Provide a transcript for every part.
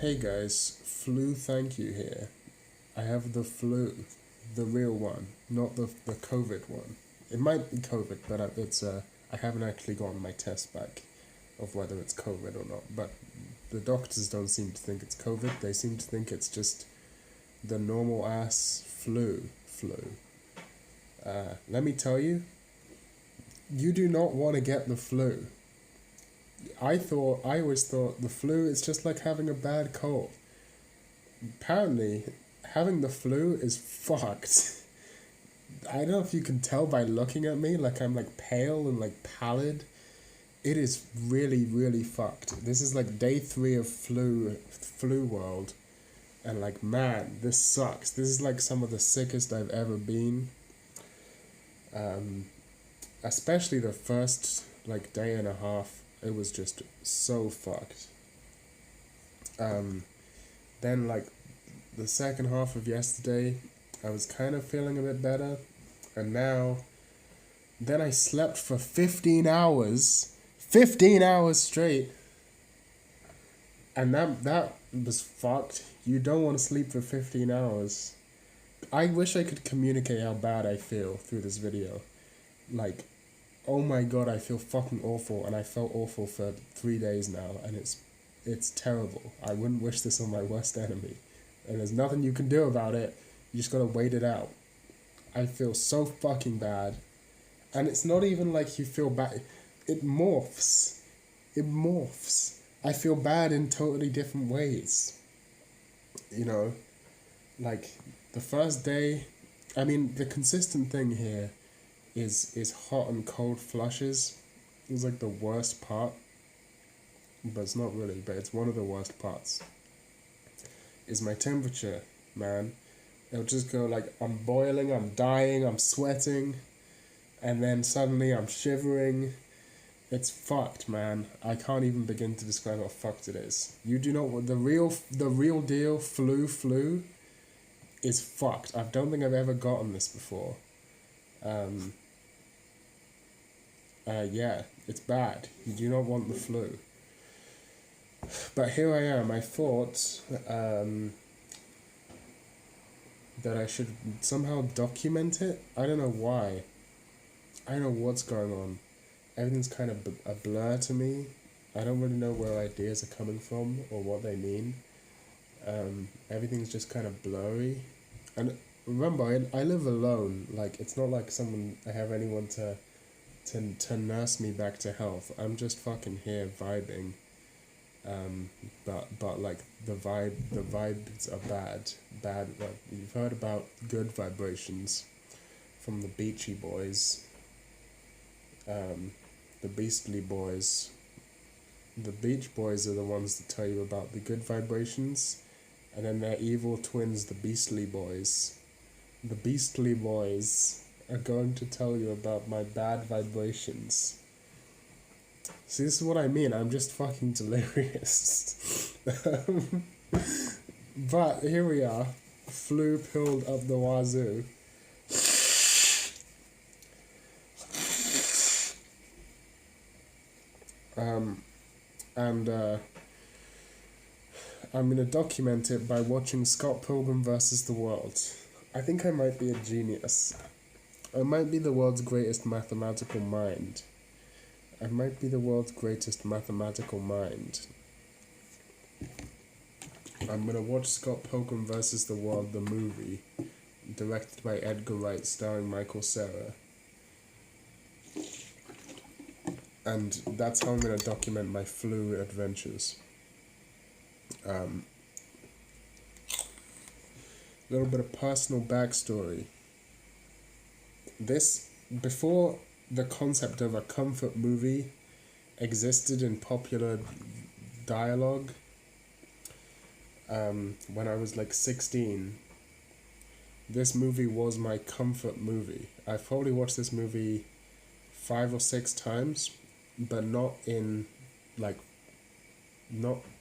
Hey guys, flu thank you here. I have the flu, the real one, not the COVID one. It might be COVID, but I haven't actually gotten my test back of whether it's COVID or not. But the doctors don't seem to think it's COVID. They seem to think it's just the normal ass flu. Let me tell you, you do not want to get the flu. I always thought the flu is just like having a bad cold. Apparently, having the flu is fucked. I don't know if you can tell by looking at me, like I'm like pale and like pallid. It is really, really fucked. This is like day 3 of flu world. And like, man, this sucks. This is like some of the sickest I've ever been. Especially the first like day and a half. It was just so fucked. Then like the second half of yesterday, I was kind of feeling a bit better. And then I slept for 15 hours. 15 hours straight. And that was fucked. You don't want to sleep for 15 hours. I wish I could communicate how bad I feel through this video. Like, oh my god, I feel fucking awful, and I felt awful for 3 days now, and it's terrible. I wouldn't wish this on my worst enemy. And there's nothing you can do about it. You just gotta wait it out. I feel so fucking bad. And it's not even like you feel bad. It morphs. It morphs. I feel bad in totally different ways. You know? Like, the first day... I mean, the consistent thing here is hot and cold flushes. It's like the worst part. But it's not really, but it's one of the worst parts. Is my temperature, man. It'll just go like, I'm boiling, I'm dying, I'm sweating, and then suddenly I'm shivering. It's fucked, man. I can't even begin to describe how fucked it is. You do not want the real deal flu is fucked. I don't think I've ever gotten this before. Yeah, it's bad. You do not want the flu. But here I am. I thought that I should somehow document it. I don't know why. I don't know what's going on. Everything's kind of a blur to me. I don't really know where ideas are coming from or what they mean. Everything's just kind of blurry. And remember, I live alone. Like, it's not like I have anyone to nurse me back to health. I'm just fucking here vibing. But like the vibes are bad. Like, you've heard about good vibrations from the Beachy Boys, the Beastly Boys. The Beach Boys are the ones that tell you about the good vibrations, and then their evil twins, the Beastly Boys. The Beastly Boys are going to tell you about my bad vibrations. See, this is what I mean. I'm just fucking delirious. But here we are. Flu pilled up the wazoo. And I'm going to document it by watching Scott Pilgrim vs. the World. I think I might be a genius. I might be the world's greatest mathematical mind. I might be the world's greatest mathematical mind. I'm gonna watch Scott Pilgrim vs. the World, the movie, directed by Edgar Wright, starring Michael Cera. And that's how I'm gonna document my flu adventures. A little bit of personal backstory. Before the concept of a comfort movie existed in popular dialogue, when I was like 16, this movie was my comfort movie. I've probably watched this movie 5 or 6 times, but not in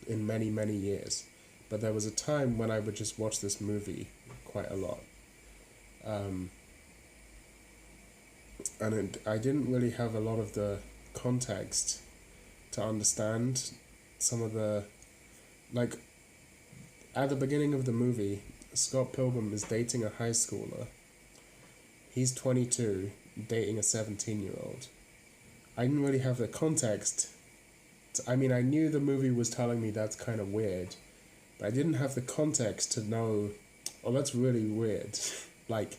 many, many years. But there was a time when I would just watch this movie quite a lot. And I didn't really have a lot of the context to understand some of the, like, At the beginning of the movie, Scott Pilgrim is dating a high schooler. He's 22, dating a 17-year-old. I didn't really have the context. I mean, I knew the movie was telling me that's kind of weird, but I didn't have the context to know, oh, that's really weird. Like,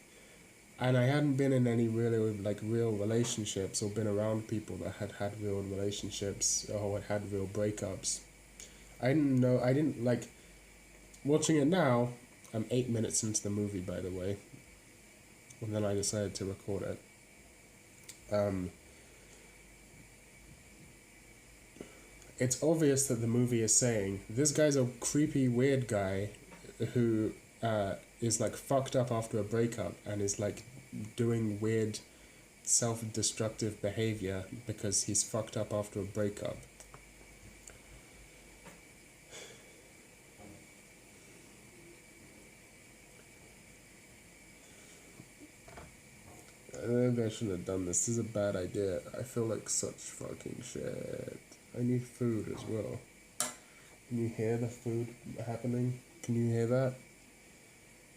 and I hadn't been in any really, like, real relationships or been around people that had had real relationships or had real breakups. I didn't know, I didn't, like, watching it now, I'm 8 minutes into the movie, by the way, and then I decided to record it. It's obvious that the movie is saying, this guy's a creepy, weird guy who is, like, fucked up after a breakup and is, like, doing weird, self-destructive behavior because he's fucked up after a breakup. Maybe I shouldn't have done this. This is a bad idea. I feel like such fucking shit. I need food as well. Can you hear the food happening? Can you hear that?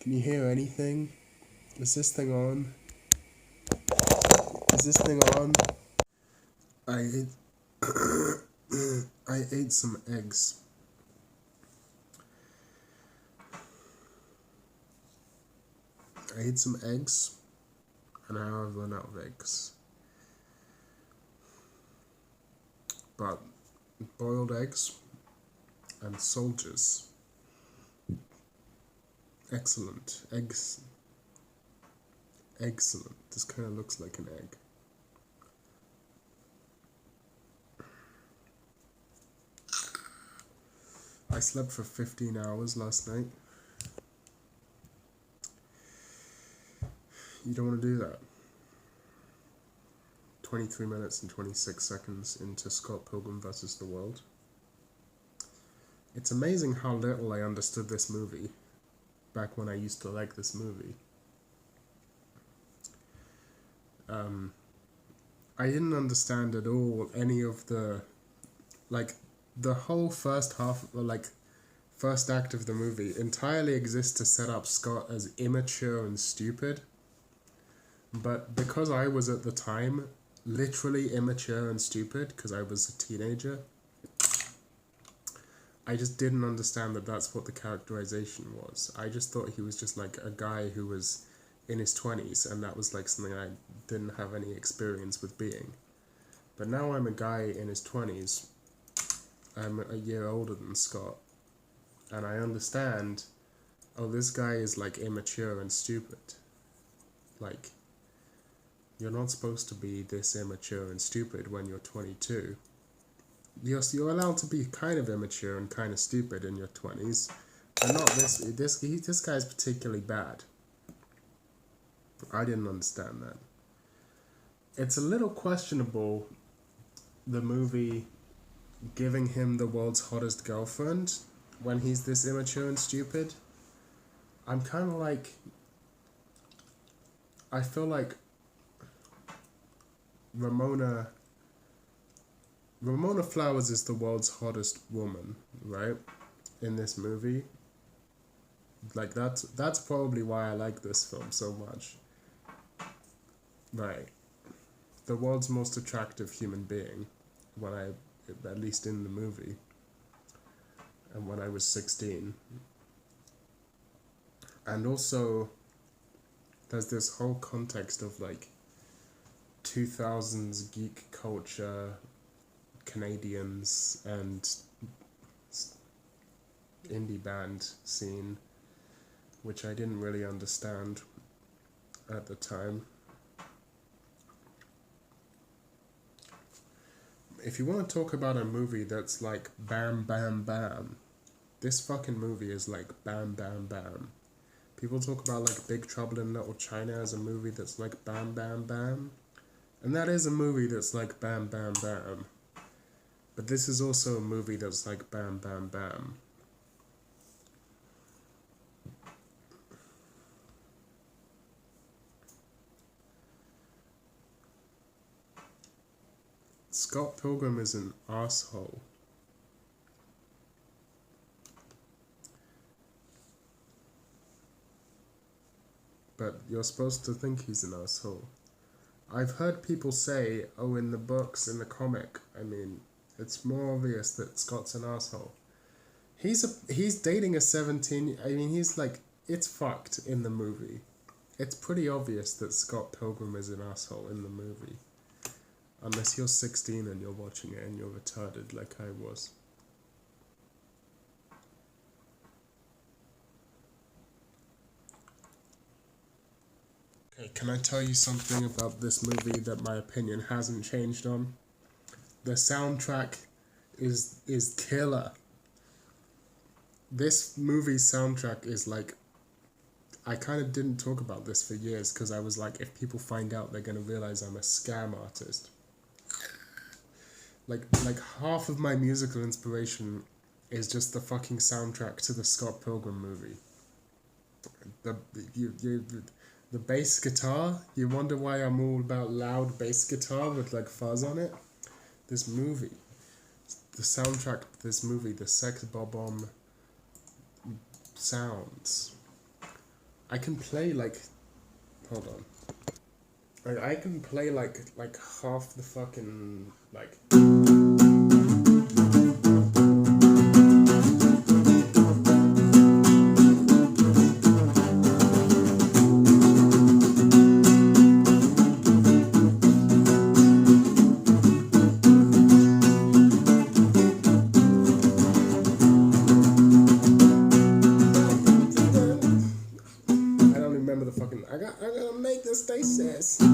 Can you hear anything? Is this thing on? Is this thing on? I ate I ate some eggs. I ate some eggs, and now I've run out of eggs. But boiled eggs and soldiers. Excellent. Eggs. Excellent. This kind of looks like an egg. I slept for 15 hours last night. You don't want to do that. 23 minutes and 26 seconds into Scott Pilgrim vs. the World. It's amazing how little I understood this movie back when I used to like this movie. I didn't understand at all any of the, like, the whole first half, like, first act of the movie entirely exists to set up Scott as immature and stupid. But because I was at the time literally immature and stupid, because I was a teenager, I just didn't understand that that's what the characterization was. I just thought he was just like a guy who was in his 20s, and that was like something I didn't have any experience with being. But now I'm a guy in his 20s, I'm a year older than Scott, and I understand, oh, this guy is like immature and stupid. Like, you're not supposed to be this immature and stupid when you're 22. You're allowed to be kind of immature and kind of stupid in your 20s, but not this. This guy's particularly bad. I didn't understand that. It's a little questionable, the movie giving him the world's hottest girlfriend when he's this immature and stupid. I'm kind of like, I feel like Ramona Flowers is the world's hottest woman, right? In this movie. Like, that's probably why I like this film so much. Right. The world's most attractive human being, at least in the movie, and when I was 16. And also, there's this whole context of, like, 2000s geek culture, Canadians, and indie band scene, which I didn't really understand at the time. If you want to talk about a movie that's like bam bam bam, this fucking movie is like bam bam bam. People talk about like Big Trouble in Little China as a movie that's like bam bam bam, and that is a movie that's like bam bam bam. But this is also a movie that's like bam bam bam. Scott Pilgrim is an asshole. but you're supposed to think he's an asshole. I've heard people say, oh, in the books, in the comic, I mean, it's more obvious that Scott's an asshole. He's dating a 17, I mean, he's like, it's fucked in the movie. It's pretty obvious that Scott Pilgrim is an asshole in the movie. Unless you're 16 and you're watching it and you're retarded like I was. Okay, can I tell you something about this movie that my opinion hasn't changed on? The soundtrack is killer. This movie's soundtrack is like, I kind of didn't talk about this for years because I was like, if people find out, they're gonna realize I'm a scam artist. Like half of my musical inspiration is just the fucking soundtrack to the Scott Pilgrim movie. The bass guitar, you wonder why I'm all about loud bass guitar with like fuzz on it? This movie, the soundtrack to this movie, the Sex Bob-omb sounds. I can play like, hold on. I can play like half the fucking like. I gotta make this stay says. So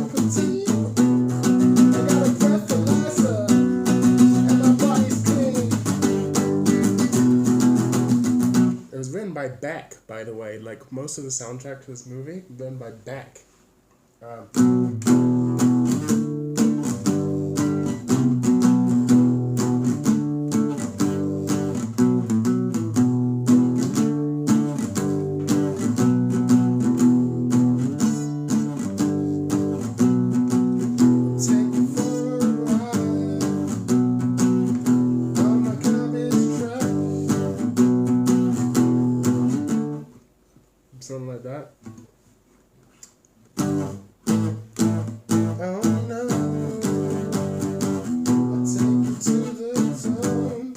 petite. I got a breathalyzer. And my body's clean. It was written by Beck, by the way. Like most of the soundtrack to this movie, written by Beck. Something like that. Oh no, I'll take you to the zone.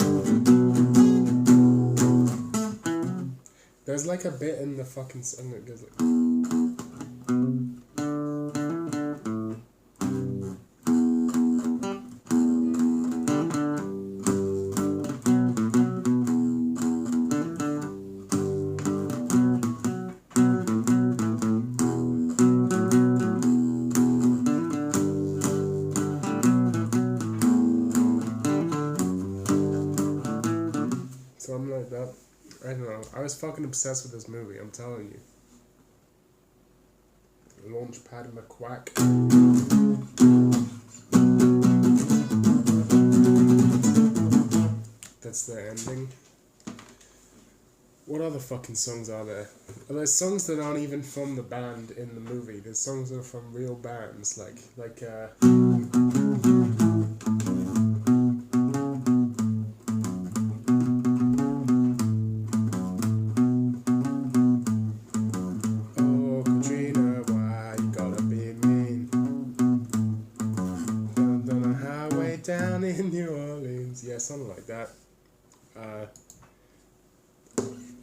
There's like a bit in the fucking song that goes like. Something like that. I don't know. I was fucking obsessed with this movie, I'm telling you. Launchpad McQuack. That's the ending. What other fucking songs are there? There's songs that aren't even from the band in the movie. There's songs that are from real bands, like down in New Orleans. Yeah, something like that.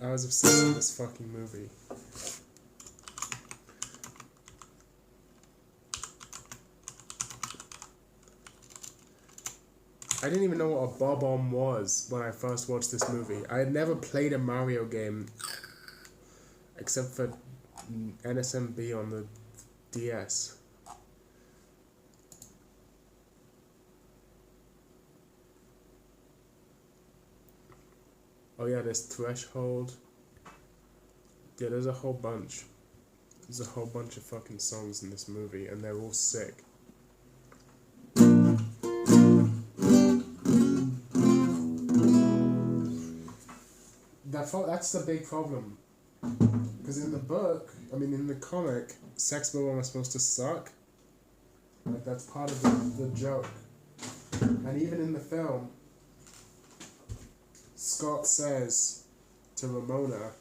I was obsessed with this fucking movie. I didn't even know what a bob-omb was when I first watched this movie. I had never played a Mario game except for NSMB on the DS. Oh yeah, there's Threshold. Yeah, there's a whole bunch. There's a whole bunch of fucking songs in this movie, and they're all sick. That's the big problem. Because in the book, I mean in the comic, Sex Bob-omb is supposed to suck. Like that's part of the joke. And even in the film, Scott says to Ramona,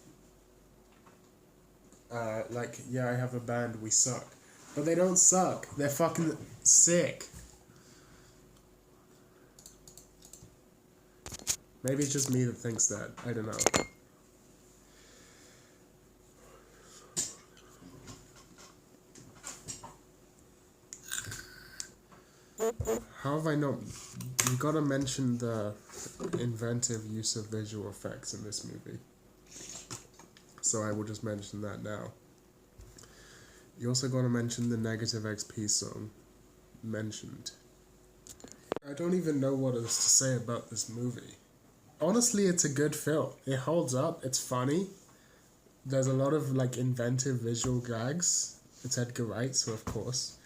like, yeah, I have a band, we suck. But they don't suck. They're fucking sick. Maybe it's just me that thinks that. I don't know. How have I not... You gotta mention the inventive use of visual effects in this movie. So I will just mention that now. You also gotta mention the negative XP song. Mentioned. I don't even know what else to say about this movie. Honestly, it's a good film. It holds up, it's funny. There's a lot of, like, inventive visual gags. It's Edgar Wright, so of course.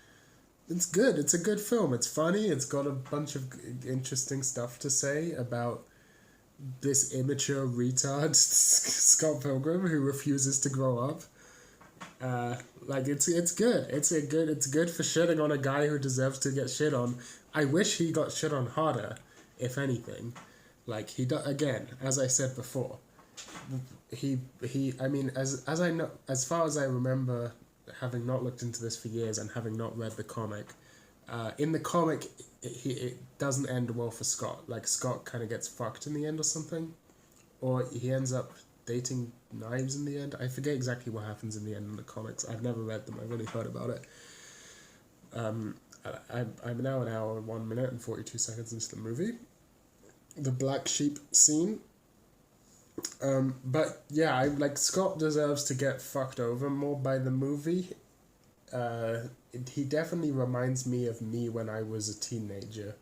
It's good. It's a good film. It's funny. It's got a bunch of interesting stuff to say about this immature retard, Scott Pilgrim, who refuses to grow up. Like, it's good. It's good for shitting on a guy who deserves to get shit on. I wish he got shit on harder, if anything. Like, again, as I said before, I mean, as I know, as far as I remember, having not looked into this for years and having not read the comic, in the comic, it doesn't end well for Scott. Like, Scott kind of gets fucked in the end or something. Or he ends up dating Knives in the end. I forget exactly what happens in the end in the comics. I've never read them. I've only heard about it. I'm now an hour, 1 minute, and 42 seconds into the movie. The black sheep scene. But yeah, Scott deserves to get fucked over more by the movie. He definitely reminds me of me when I was a teenager,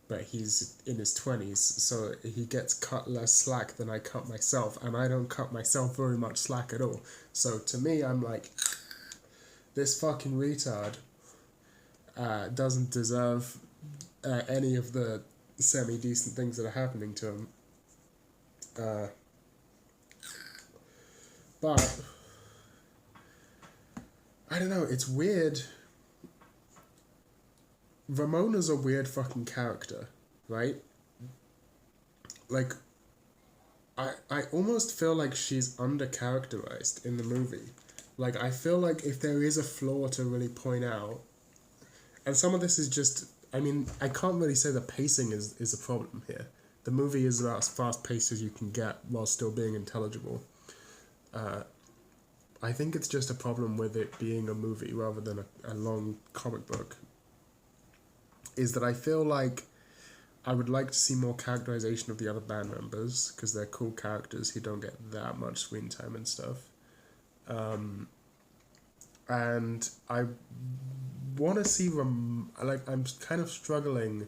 but he's in his 20s, so he gets cut less slack than I cut myself, and I don't cut myself very much slack at all. So to me, I'm like, this fucking retard doesn't deserve any of the semi-decent things that are happening to him. But I don't know, it's weird. Ramona's a weird fucking character, right? Like, I almost feel like she's under-characterized in the movie. Like, I feel like if there is a flaw to really point out, and some of this is just, I mean, I can't really say the pacing is a problem here. The movie is about as fast-paced as you can get while still being intelligible. I think it's just a problem with it being a movie rather than a long comic book. Is that I feel like I would like to see more characterization of the other band members, because they're cool characters who don't get that much screen time and stuff. And I want to see, I'm kind of struggling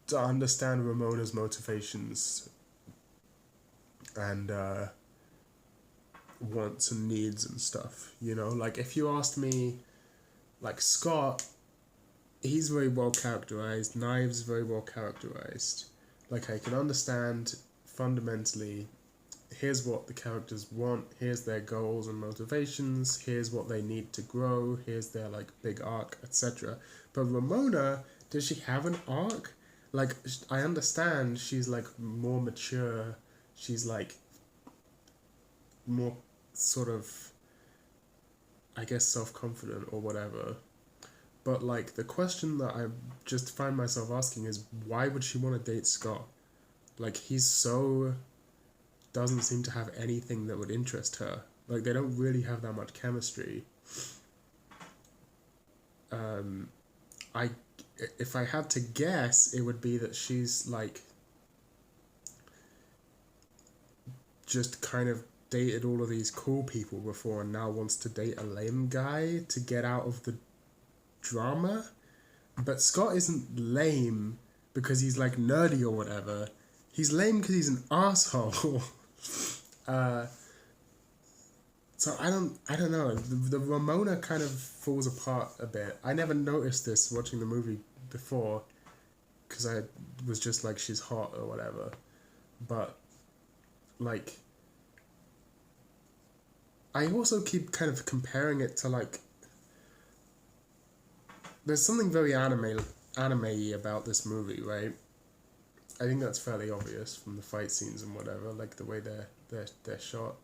to understand Ramona's motivations and wants and needs and stuff, you know? Like, if you asked me, like, Scott, he's very well characterized, Knives very well characterized. Like, I can understand fundamentally, here's what the characters want, here's their goals and motivations, here's what they need to grow, here's their, like, big arc, etc. But Ramona, does she have an arc? Like, I understand she's, like, more mature, she's, like, more sort of, I guess, self-confident or whatever. But, like, the question that I just find myself asking is, why would she want to date Scott? Like, he's so... doesn't seem to have anything that would interest her. Like, they don't really have that much chemistry. If I had to guess, it would be that she's, like, just kind of dated all of these cool people before and now wants to date a lame guy to get out of the drama. But Scott isn't lame because he's, like, nerdy or whatever. He's lame because he's an asshole. So I don't know. The Ramona kind of falls apart a bit. I never noticed this watching the movie before because I was just like, she's hot or whatever. But, like, I also keep kind of comparing it to, like, there's something very anime-y about this movie, right? I think that's fairly obvious from the fight scenes and whatever, like the way they're shot.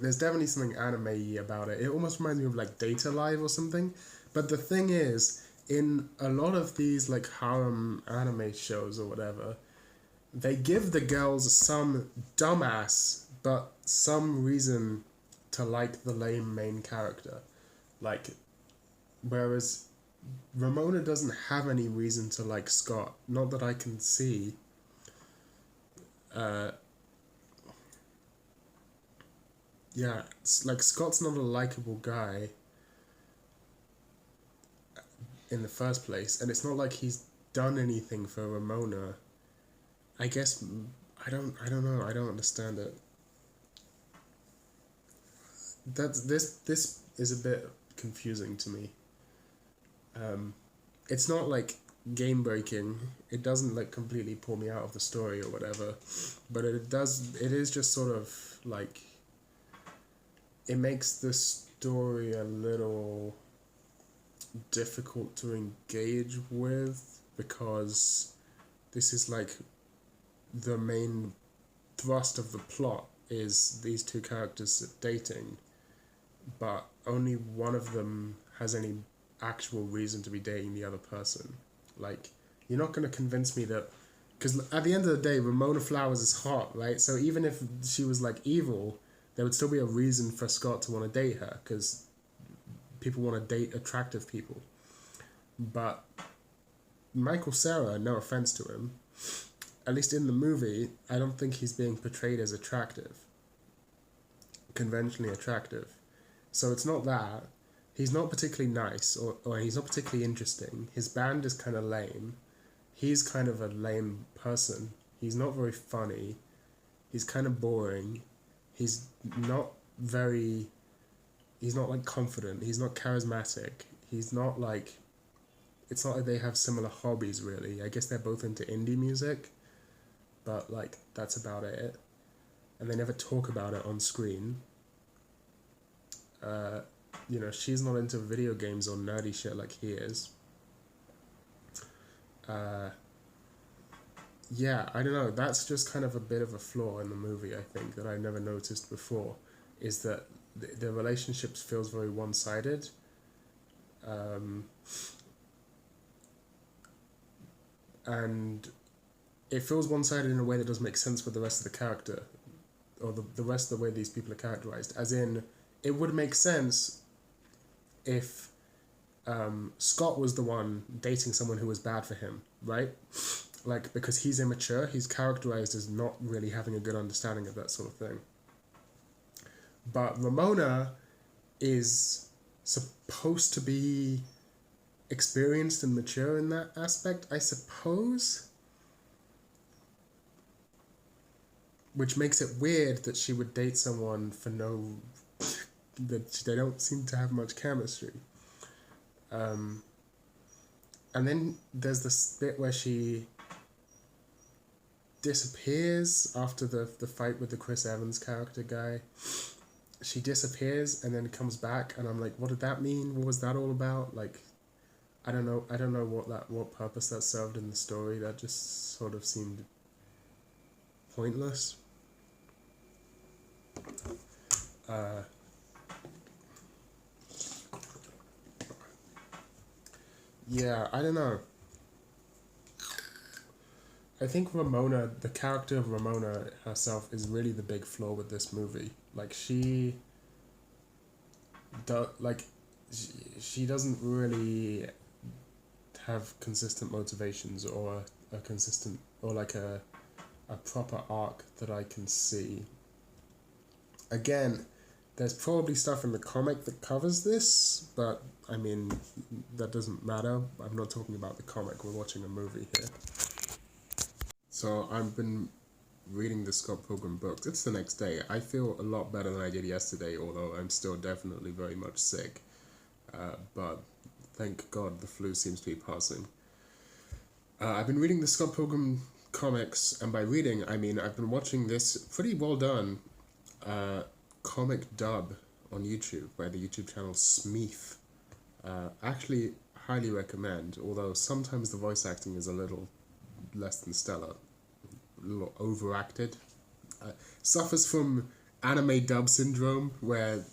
There's definitely something anime-y about it. It almost reminds me of like Data Live or something. But the thing is, in a lot of these like harem anime shows or whatever, they give the girls some dumbass but some reason to like the lame main character. Like, whereas Ramona doesn't have any reason to like Scott. Not that I can see. Uh, yeah, it's like Scott's not a likable guy in the first place, and it's not like he's done anything for Ramona. I guess I don't know. I don't understand it. This is a bit confusing to me. It's not like game breaking. It doesn't like completely pull me out of the story or whatever, but it does. It is just sort of like it makes the story a little difficult to engage with because this is like the main thrust of the plot is these two characters dating, but only one of them has any actual reason to be dating the other person. Like, you're not going to convince me that, because at the end of the day, Ramona Flowers is hot, right? So even if she was like evil, there would still be a reason for Scott to want to date her, because people want to date attractive people. But Michael Cera, no offense to him, at least in the movie, I don't think he's being portrayed as attractive, conventionally attractive. So it's not that. He's not particularly nice, or he's not particularly interesting. His band is kind of lame. He's kind of a lame person. He's not very funny. He's kind of boring. He's not very... He's not, like, confident. He's not charismatic. He's not, like... It's not like they have similar hobbies, really. I guess they're both into indie music, but, like, that's about it. And they never talk about it on screen. You know, she's not into video games or nerdy shit like he is. Yeah, I don't know. That's just kind of a bit of a flaw in the movie, I think, that I never noticed before, is that the relationships feels very one-sided. And it feels one-sided in a way that doesn't make sense with the rest of the character, or the rest of the way these people are characterized. As in, it would make sense if Scott was the one dating someone who was bad for him, right? Like, because he's immature, he's characterized as not really having a good understanding of that sort of thing. But Ramona is supposed to be experienced and mature in that aspect, I suppose. Which makes it weird that she would date someone for no... that they don't seem to have much chemistry. And then there's this bit where she disappears after the fight with the Chris Evans character guy. She disappears and then comes back, and I'm like, what did that mean? What was that all about? Like, I don't know what purpose that served in the story. That just sort of seemed pointless. Yeah, I don't know. I think Ramona, the character of Ramona herself, is really the big flaw with this movie. Like, she doesn't really have consistent motivations or a consistent, or like a proper arc that I can see. Again, there's probably stuff in the comic that covers this, but I mean, that doesn't matter. I'm not talking about the comic, we're watching a movie here. So I've been reading the Scott Pilgrim books. It's the next day. I feel a lot better than I did yesterday, although I'm still definitely very much sick. But thank God the flu seems to be passing. I've been reading the Scott Pilgrim comics, and by reading, I mean I've been watching this pretty well done comic dub on YouTube by the YouTube channel Smeeth. Actually, highly recommend, although sometimes the voice acting is a little less than stellar, a little overacted. Suffers from anime dub syndrome where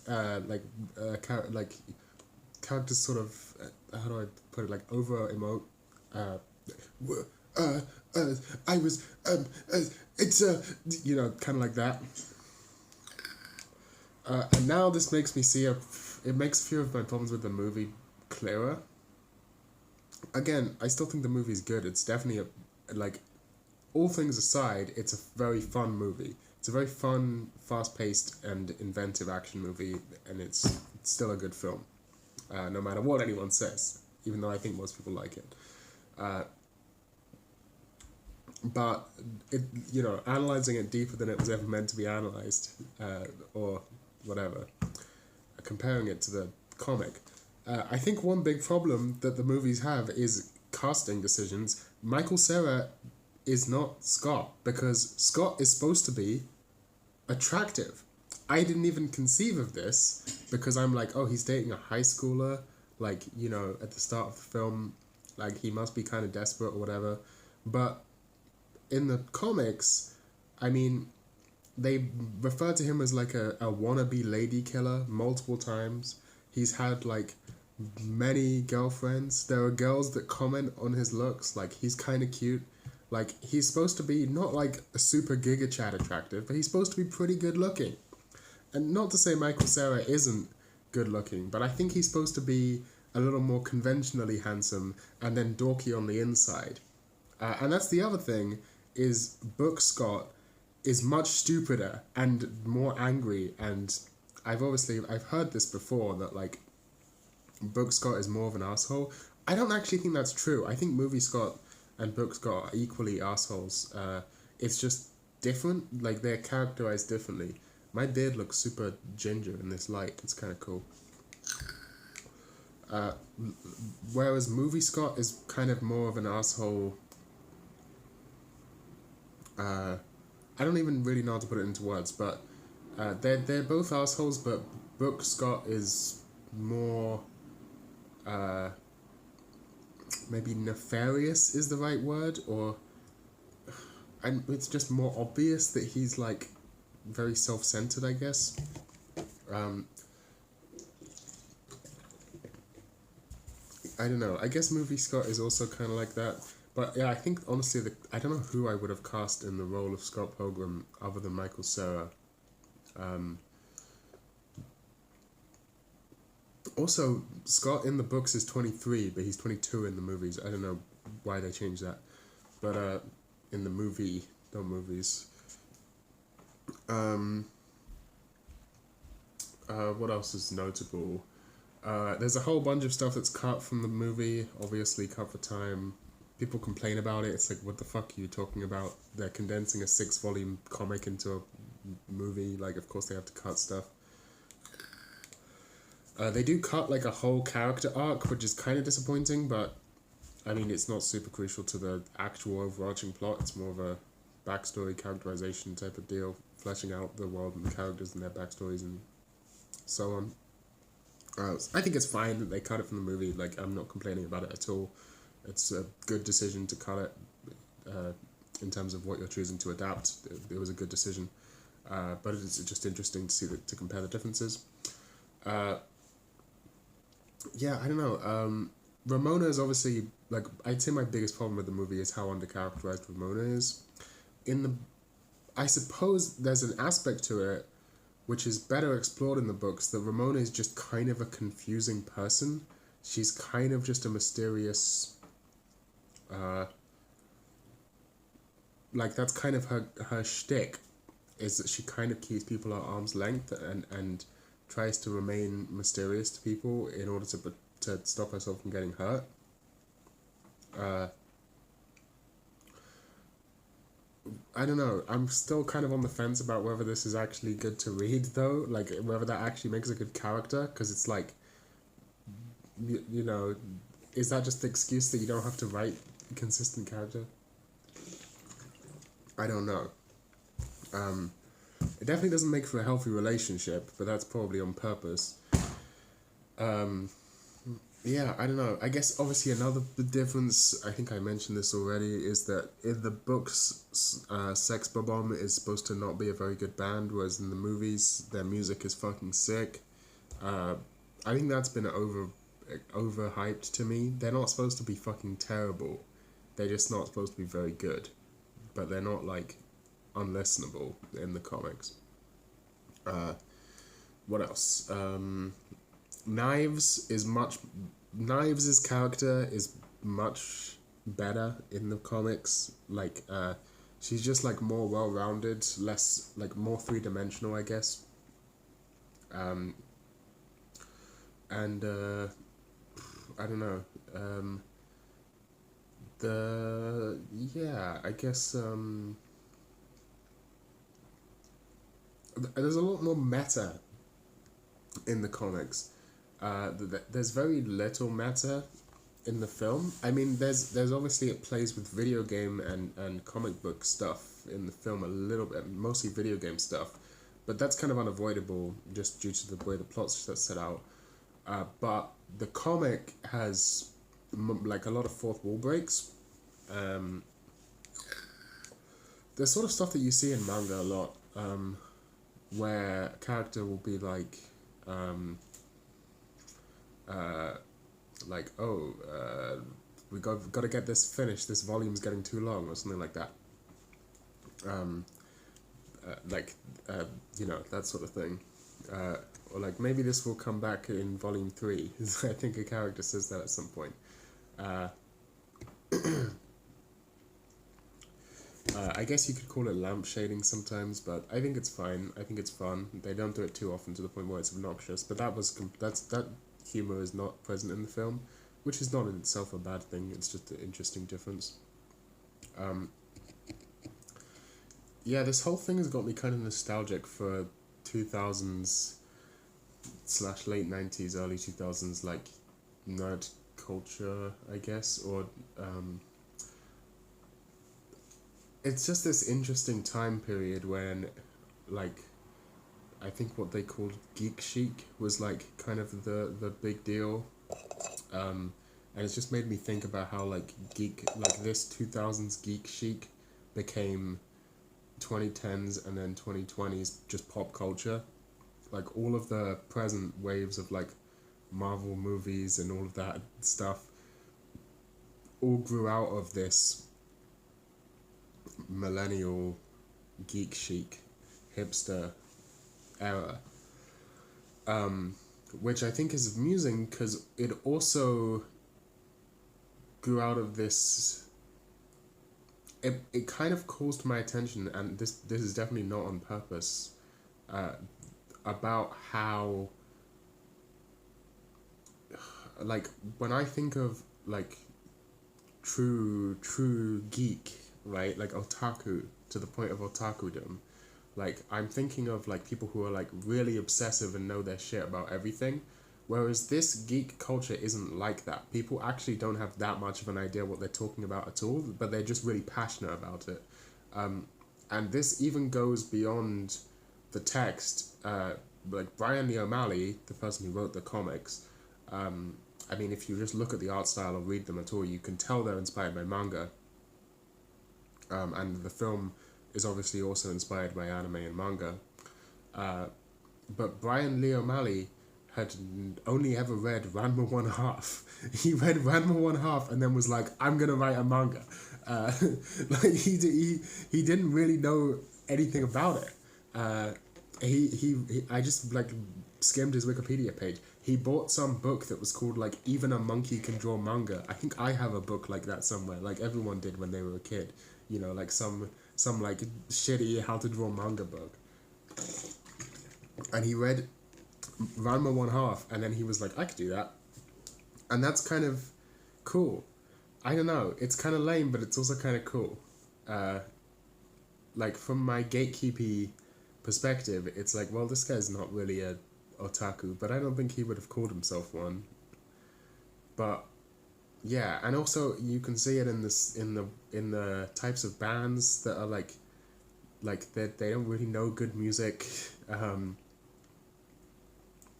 characters sort of how do I put it, like over emote. Uh, w- uh, I was it's kind of like that. And now this makes me see it makes a few of my problems with the movie clearer. Again, I still think the movie's good. It's definitely like, all things aside, it's a very fun movie. It's a very fun, fast-paced, and inventive action movie, and it's still a good film, no matter what anyone says. Even though I think most people like it, but analyzing it deeper than it was ever meant to be analyzed, or whatever, comparing it to the comic. I think one big problem that the movies have is casting decisions. Michael Cera is not Scott, because Scott is supposed to be attractive. I didn't even conceive of this because I'm like, oh, he's dating a high schooler, like, at the start of the film, like, he must be kind of desperate or whatever. But in the comics, I mean, they refer to him as like a wannabe lady killer multiple times. He's had like many girlfriends. There are girls that comment on his looks, like he's kind of cute. Like, he's supposed to be not like a super Giga Chad attractive, but he's supposed to be pretty good looking. And not to say Michael Cera isn't good looking, but I think he's supposed to be a little more conventionally handsome and then dorky on the inside. And that's the other thing, is Book Scott is much stupider and more angry, and I've heard this before, that like Book Scott is more of an asshole. I don't actually think that's true. I think Movie Scott and Book Scott are equally assholes. It's just different, like they're characterized differently. My beard looks super ginger in this light. It's kind of cool. Whereas Movie Scott is kind of more of an asshole. I don't even really know how to put it into words, but they're both assholes. But Book Scott is more maybe nefarious is the right word, or and it's just more obvious that he's like very self-centered, I guess. I don't know. I guess Movie Scott is also kind of like that. But yeah, I think honestly, I don't know who I would have cast in the role of Scott Pilgrim other than Michael Cera. Also, Scott in the books is 23, but he's 22 in the movies. I don't know why they changed that. But in the movies. What else is notable? There's a whole bunch of stuff that's cut from the movie, obviously cut for time. People complain about it. It's like, what the fuck are you talking about? They're condensing a 6-volume comic into a movie. Like, of course they have to cut stuff. They do cut like a whole character arc, which is kind of disappointing, but I mean, it's not super crucial to the actual overarching plot. It's more of a backstory characterization type of deal, fleshing out the world and the characters and their backstories and so on. I think it's fine that they cut it from the movie. Like, I'm not complaining about it at all. It's a good decision to cut it. In terms of what you're choosing to adapt, it was a good decision. But it's just interesting to see to compare the differences. Yeah, I don't know. Ramona is obviously, like, I'd say my biggest problem with the movie is how undercharacterized Ramona is. I suppose there's an aspect to it which is better explored in the books, that Ramona is just kind of a confusing person. She's kind of just a mysterious, like, that's kind of her shtick, is that she kind of keeps people at arm's length and tries to remain mysterious to people in order to stop herself from getting hurt. I don't know. I'm still kind of on the fence about whether this is actually good to read, though. Like, whether that actually makes a good character, because it's like, is that just the excuse that you don't have to write a consistent character? I don't know. It definitely doesn't make for a healthy relationship, but that's probably on purpose. Yeah, I don't know. I guess obviously another difference, I think I mentioned this already, is that in the books, Sex Bomb is supposed to not be a very good band, whereas in the movies, their music is fucking sick. Uh, I think that's been overhyped to me. They're not supposed to be fucking terrible. They're just not supposed to be very good. But they're not like unlistenable in the comics. Uh, what else? Knives is much. Knives' character is much better in the comics. Like, she's just like more well rounded, less like more 3-dimensional, I guess. Um, and I don't know. The yeah, I guess there's a lot more meta in the comics. There's very little meta in the film. I mean, there's obviously it plays with video game and comic book stuff in the film a little bit, mostly video game stuff, but that's kind of unavoidable just due to the way the plot's set out. But the comic has like a lot of fourth wall breaks. Um, there's sort of stuff that you see in manga a lot, where a character will be um, uh, oh, got to get this finished. This volume's getting too long, or something like that. Um, like that sort of thing. Or like maybe this will come back in volume 3. I think a character says that at some point. I guess you could call it lamp shading sometimes, but I think it's fine. I think it's fun. They don't do it too often to the point where it's obnoxious. But that humor is not present in the film, which is not in itself a bad thing. It's just an interesting difference. Yeah, this whole thing has got me kind of nostalgic for 2000s / late 90s, early 2000s, like nerd culture, I guess, or it's just this interesting time period when, like, I think what they called geek chic was like kind of the big deal, and it's just made me think about how this 2000s geek chic became 2010s and then 2020s just pop culture. Like all of the present waves of like Marvel movies and all of that stuff all grew out of this millennial geek chic hipster era, which I think is amusing because it also grew out of this. It kind of calls to my attention, and this is definitely not on purpose, about how, like, when I think of like true geek, right, like otaku, to the point of otakudom, like I'm thinking of like people who are like really obsessive and know their shit about everything, whereas this geek culture isn't like that. People actually don't have that much of an idea what they're talking about at all, but they're just really passionate about it. And this even goes beyond the text. Like Brian Lee O'Malley, the person who wrote the comics, I mean, if you just look at the art style or read them at all, you can tell they're inspired by manga. And the film is obviously also inspired by anime and manga. But Brian Lee O'Malley had only ever read Ranma 1/2. He read Ranma 1/2 and then was like, I'm gonna write a manga. Like he didn't really know anything about it. I just like skimmed his Wikipedia page. He bought some book that was called like Even a Monkey Can Draw Manga. I think I have a book like that somewhere. Like everyone did when they were a kid. You know, like some like shitty how to draw manga book. And he read Ranma 1/2 and then he was like, I could do that. And that's kind of cool. I don't know. It's kind of lame, but it's also kind of cool. Like from my gatekeepy perspective, it's like, well, this guy's not really a otaku, but I don't think he would have called himself one. But yeah, and also you can see it in the types of bands that are like they don't really know good music.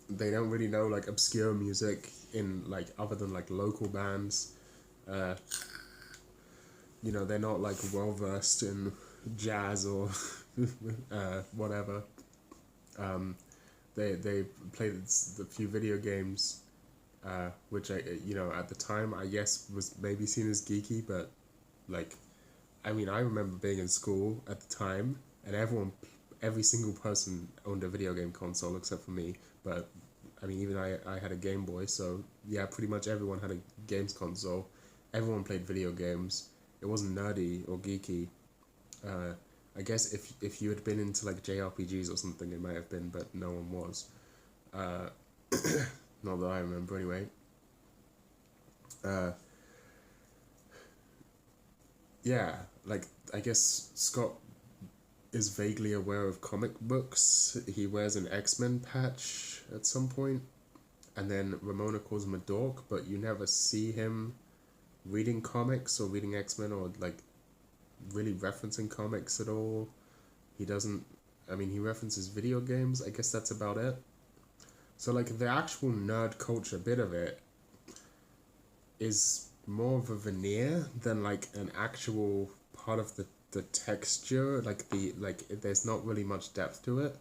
They don't really know like obscure music in like other than like local bands. Uh, they're not like well versed in jazz or whatever. Um, they played a few video games, which at the time I guess was maybe seen as geeky, but like, I mean, I remember being in school at the time, and every single person owned a video game console except for me. But I mean, even I had a Game Boy, so yeah, pretty much everyone had a games console. Everyone played video games. It wasn't nerdy or geeky. Uh, I guess if you had been into like JRPGs or something, it might have been, but no one was. Uh, Not that I remember, anyway. Uh, yeah, like I guess Scott is vaguely aware of comic books. He wears an X-Men patch at some point, and then Ramona calls him a dork, but you never see him reading comics or reading X-Men or like really referencing comics at all. He doesn't. I mean, he references video games. I guess that's about it. So like the actual nerd culture bit of it is more of a veneer than like an actual part of the texture. There's not really much depth to it.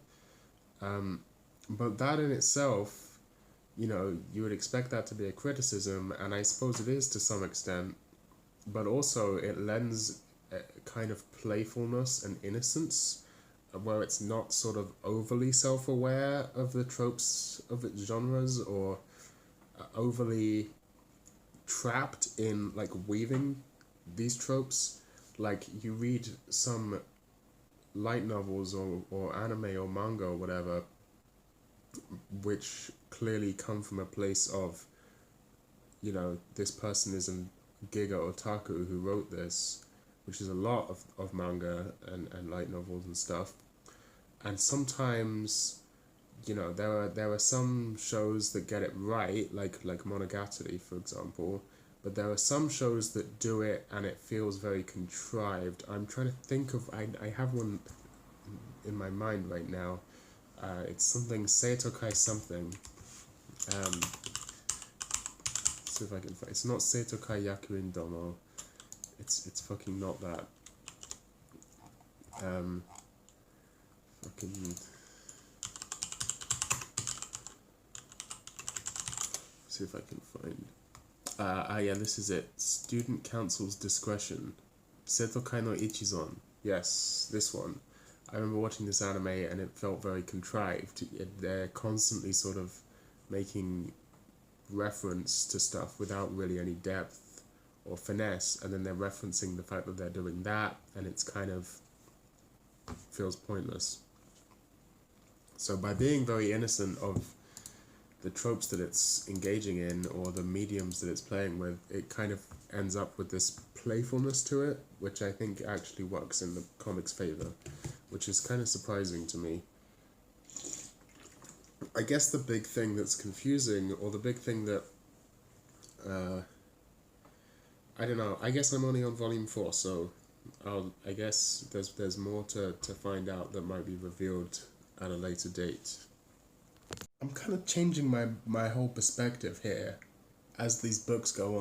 But that in itself, you would expect that to be a criticism, and I suppose it is to some extent. But also it lends a kind of playfulness and innocence, where it's not sort of overly self-aware of the tropes of its genres, or overly trapped in like weaving these tropes. Like you read some light novels or anime or manga or whatever, which clearly come from a place of, this person is a giga otaku who wrote this, which is a lot of manga and light novels and stuff. And sometimes, there are some shows that get it right, like Monogatari, for example, but there are some shows that do it and it feels very contrived. I'm trying to think of, I have one in my mind right now. It's something Seitokai something. See if I can find. It's not Seitokai Yakuin Domo. It's fucking not that. Fucking. See if I can find. Yeah, this is it. Student Council's Discretion. Seitokai no Ichizon. Yes, this one. I remember watching this anime and it felt very contrived. They're constantly sort of making reference to stuff without really any depth or finesse, and then they're referencing the fact that they're doing that, and it's kind of feels pointless. So by being very innocent of the tropes that it's engaging in or the mediums that it's playing with, it kind of ends up with this playfulness to it, which I think actually works in the comic's favor, which is kind of surprising to me. I guess the big thing that's confusing, or the big thing that, I don't know, I guess I'm only on volume 4, so I guess there's more to find out that might be revealed at a later date. I'm kind of changing my whole perspective here as these books go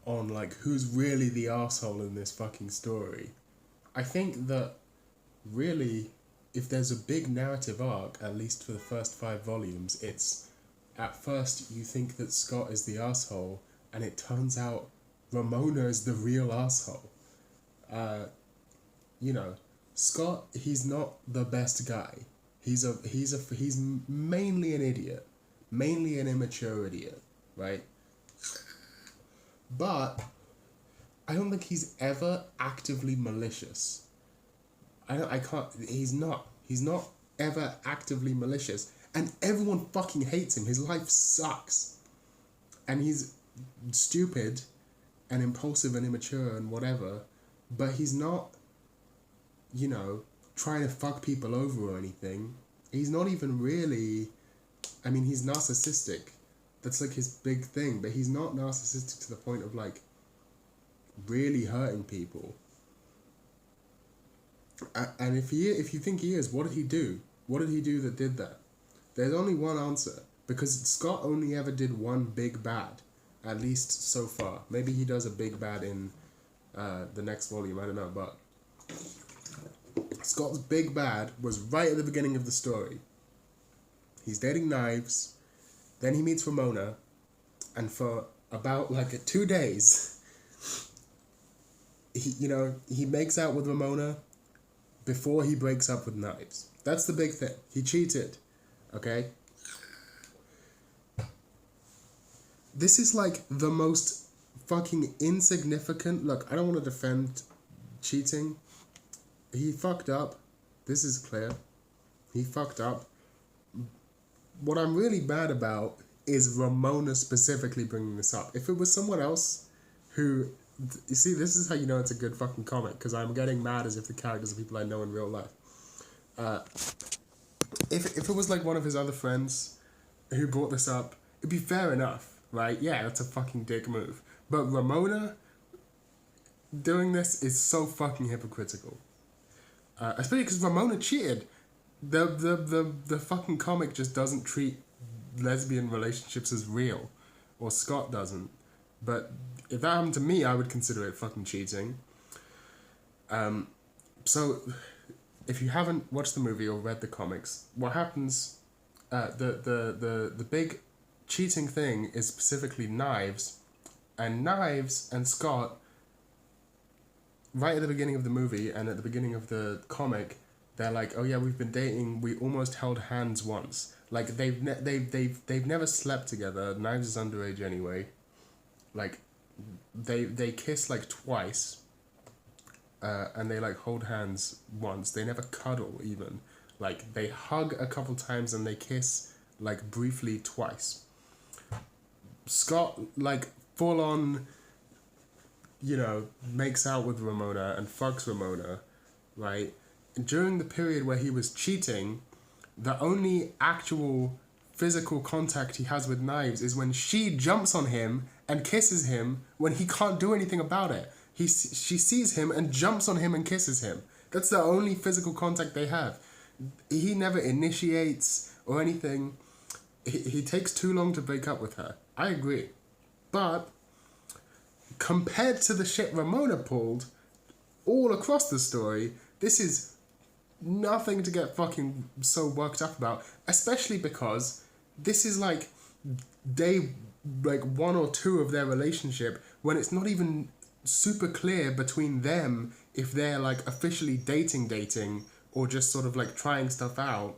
on like who's really the asshole in this fucking story. I think that really, if there's a big narrative arc, at least for the first 5 volumes, it's at first you think that Scott is the asshole, and it turns out Ramona is the real asshole. Scott, he's not the best guy. He's mainly an idiot, mainly an immature idiot, right? But I don't think he's ever actively malicious. I can't. He's not. He's not ever actively malicious, and everyone fucking hates him. His life sucks, and he's stupid, and impulsive and immature and whatever. But he's not, trying to fuck people over or anything. He's not even really. I mean, he's narcissistic. That's like his big thing. But he's not narcissistic to the point of like really hurting people. And if you think he is, what did he do? What did he do that did that? There's only one answer. Because Scott only ever did one big bad. At least so far. Maybe he does a big bad in the next volume, I don't know, but Scott's big bad was right at the beginning of the story. He's dating Knives, then he meets Ramona, and for about 2 days, he makes out with Ramona before he breaks up with Knives. That's the big thing. He cheated, okay? This is the most fucking insignificant. Look, I don't want to defend cheating. He fucked up. This is clear. He fucked up. What I'm really mad about is Ramona specifically bringing this up. If it was someone else who... You see, this is how you know it's a good fucking comic, because I'm getting mad as if the characters are people I know in real life. If it was one of his other friends who brought this up, it'd be fair enough. Right, yeah, that's a fucking dick move. But Ramona doing this is so fucking hypocritical. Especially because Ramona cheated. The fucking comic just doesn't treat lesbian relationships as real. Or Scott doesn't. But if that happened to me, I would consider it fucking cheating. So, if you haven't watched the movie or read the comics, what happens... the big... cheating thing is specifically Knives, and Knives and Scott, right at the beginning of the movie and at the beginning of the comic, they're like, oh yeah, we've been dating, we almost held hands once. They've never slept together. Knives is underage anyway. They kiss twice, and they hold hands once. They never cuddle even. They hug a couple times and they kiss briefly twice. Scott, full on, makes out with Ramona and fucks Ramona, right? And during the period where he was cheating, the only actual physical contact he has with Knives is when she jumps on him and kisses him when he can't do anything about it. She sees him and jumps on him and kisses him. That's the only physical contact they have. He never initiates or anything. He takes too long to break up with her. I agree. But compared to the shit Ramona pulled all across the story, this is nothing to get fucking so worked up about. Especially because this is day 1 or 2 of their relationship, when it's not even super clear between them if they're officially dating or just sort of trying stuff out,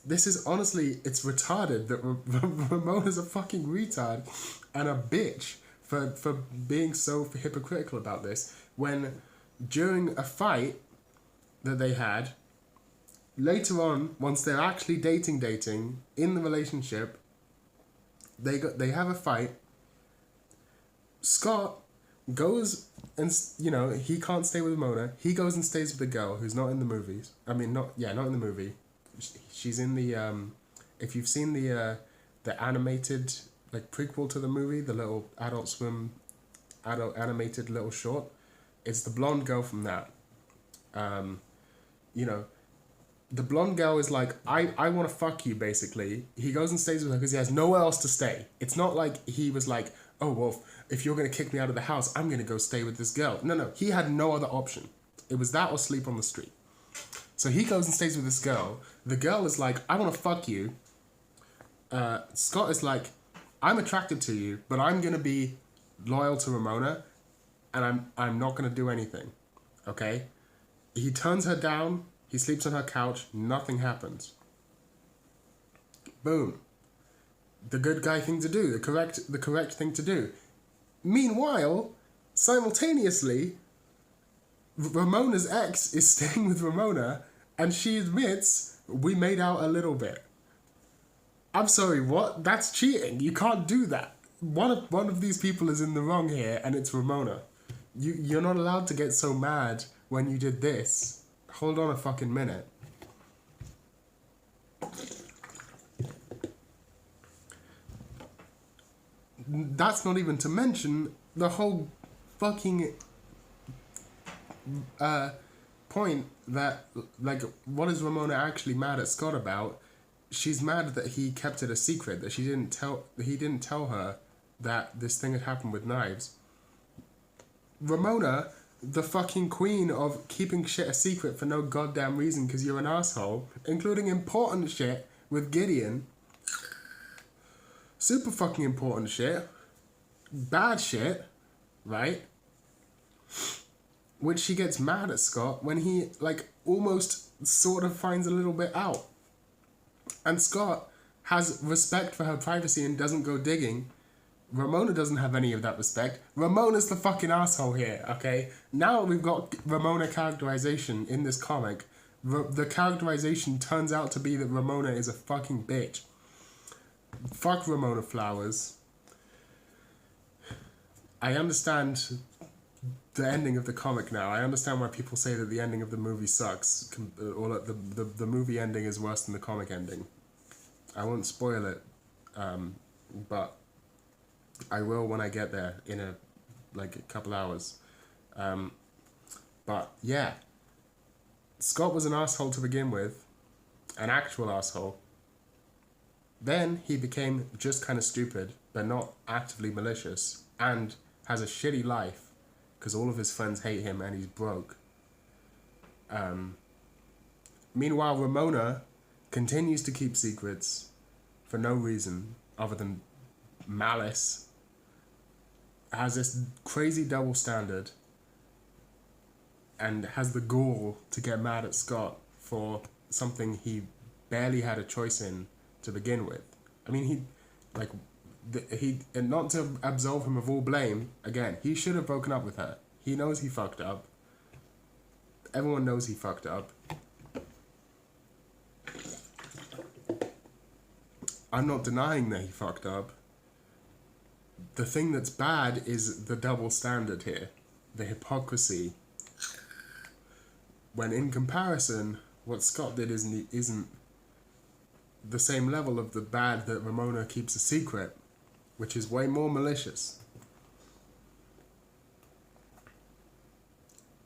this is honestly, it's retarded that Ramona's a fucking retard and a bitch for being so hypocritical about this, when during a fight that they had, later on, once they're actually dating in the relationship, they have a fight. Scott goes and, he can't stay with Ramona. He goes and stays with the girl who's not in the movies. I mean, not in the movie. She's in the, if you've seen the animated, prequel to the movie, the little Adult Swim, adult animated little short, it's the blonde girl from that. The blonde girl is I want to fuck you, basically. He goes and stays with her because he has nowhere else to stay. It's not he was oh, well, if you're going to kick me out of the house, I'm going to go stay with this girl. No, he had no other option. It was that or sleep on the street. So he goes and stays with this girl. The girl is I want to fuck you. Scott is I'm attracted to you, but I'm going to be loyal to Ramona, and I'm not going to do anything. Okay? He turns her down. He sleeps on her couch. Nothing happens. Boom. The good guy thing to do. The correct thing to do. Meanwhile, simultaneously, Ramona's ex is staying with Ramona, and she admits, we made out a little bit. I'm sorry, what? That's cheating. You can't do that. One of these people is in the wrong here, and it's Ramona. You're not allowed to get so mad when you did this. Hold on a fucking minute. That's not even to mention the whole fucking point that, like, what is Ramona actually mad at Scott about? She's mad that he kept it a secret, that he didn't tell her that this thing had happened with knives. Ramona, the fucking queen of keeping shit a secret for no goddamn reason because you're an asshole, including important shit with Gideon. Super fucking important shit. Bad shit, right? Which she gets mad at Scott when he, like, almost sort of finds a little bit out. And Scott has respect for her privacy and doesn't go digging. Ramona doesn't have any of that respect. Ramona's the fucking asshole here, okay? Now we've got Ramona characterization in this comic. The characterization turns out to be that Ramona is a fucking bitch. Fuck Ramona Flowers. I understand the ending of the comic now. I understand why people say that the ending of the movie sucks, or that the movie ending is worse than the comic ending. I won't spoil it, but I will when I get there in a couple hours. But yeah, Scott was an asshole to begin with, an actual asshole. Then he became just kind of stupid, but not actively malicious, and has a shitty life because all of his friends hate him and he's broke. Meanwhile, Ramona continues to keep secrets for no reason other than malice, has this crazy double standard, and has the gall to get mad at Scott for something he barely had a choice in to begin with. I mean, and not to absolve him of all blame, again, he should have broken up with her. He knows he fucked up. Everyone knows he fucked up. I'm not denying that he fucked up. The thing that's bad is the double standard here. The hypocrisy. When in comparison, what Scott did isn't the same level of the bad that Ramona keeps a secret, which is way more malicious.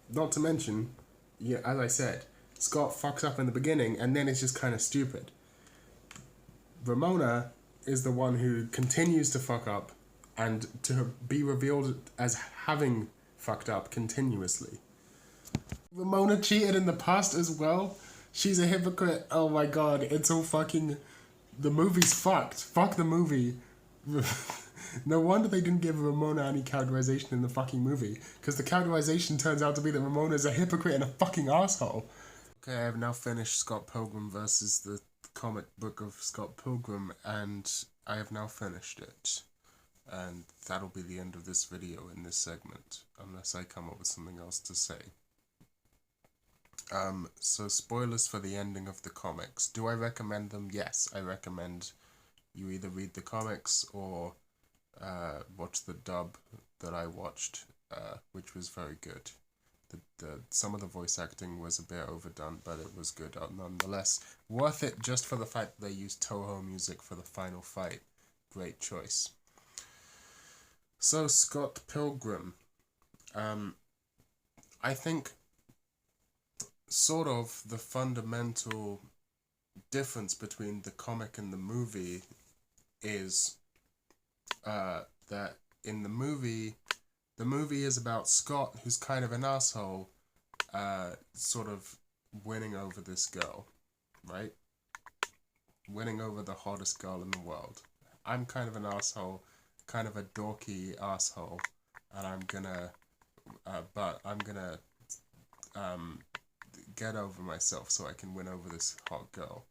Not to mention, yeah, as I said, Scott fucks up in the beginning and then it's just kind of stupid. Ramona is the one who continues to fuck up and to be revealed as having fucked up continuously. Ramona cheated in the past as well. She's a hypocrite. Oh my god, it's all fucking... The movie's fucked. Fuck the movie. No wonder they didn't give Ramona any characterization in the fucking movie, because the characterization turns out to be that Ramona is a hypocrite and a fucking asshole. Okay, I have now finished Scott Pilgrim versus the comic book of Scott Pilgrim, and I have now finished it. And that'll be the end of this video in this segment, unless I come up with something else to say. So spoilers for the ending of the comics. Do I recommend them? Yes, I recommend you either read the comics or watch the dub that I watched, which was very good. Some of the voice acting was a bit overdone, but it was good nonetheless. Worth it just for the fact that they used Toho music for the final fight. Great choice. So, Scott Pilgrim. I think sort of the fundamental difference between the comic and the movie is that in the movie is about Scott, who's kind of an asshole, sort of winning over this girl, right? Winning over the hottest girl in the world. I'm kind of an asshole, kind of a dorky asshole, and I'm gonna get over myself so I can win over this hot girl.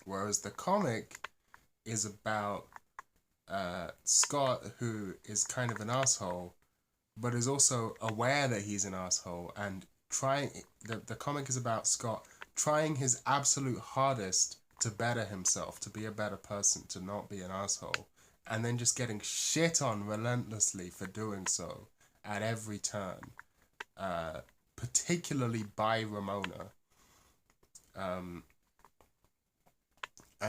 Whereas the comic is about Scott, who is kind of an asshole, but is also aware that he's an asshole and the comic is about Scott trying his absolute hardest to better himself, to be a better person, to not be an asshole, and then just getting shit on relentlessly for doing so at every turn, particularly by Ramona. And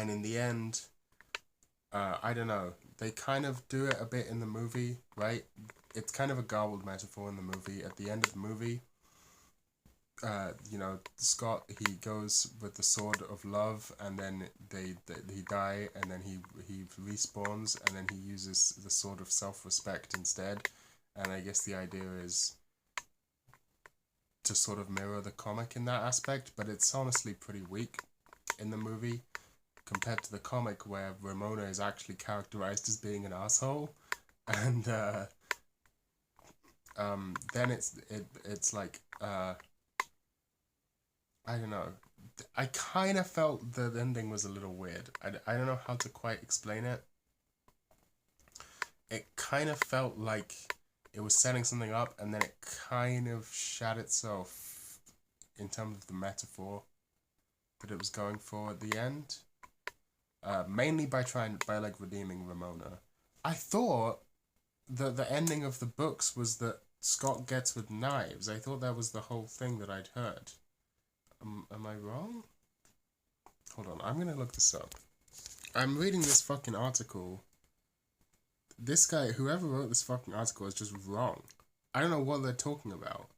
in the end, I don't know, they kind of do it a bit in the movie, right? It's kind of a garbled metaphor in the movie. At the end of the movie, Scott, he goes with the sword of love, and then he die, and then he respawns, and then he uses the sword of self-respect instead. And I guess the idea is to sort of mirror the comic in that aspect, but it's honestly pretty weak in the movie compared to the comic, where Ramona is actually characterized as being an asshole, and then it's like I don't know. I kind of felt the ending was a little weird. I don't know how to quite explain it. It kind of felt like it was setting something up, and then it kind of shat itself in terms of the metaphor that it was going for at the end. Mainly by like redeeming Ramona. I thought that the ending of the books was that Scott gets with knives. I thought that was the whole thing that I'd heard. Am I wrong? Hold on, I'm gonna look this up. I'm reading this fucking article. This guy, whoever wrote this fucking article, is just wrong. I don't know what they're talking about.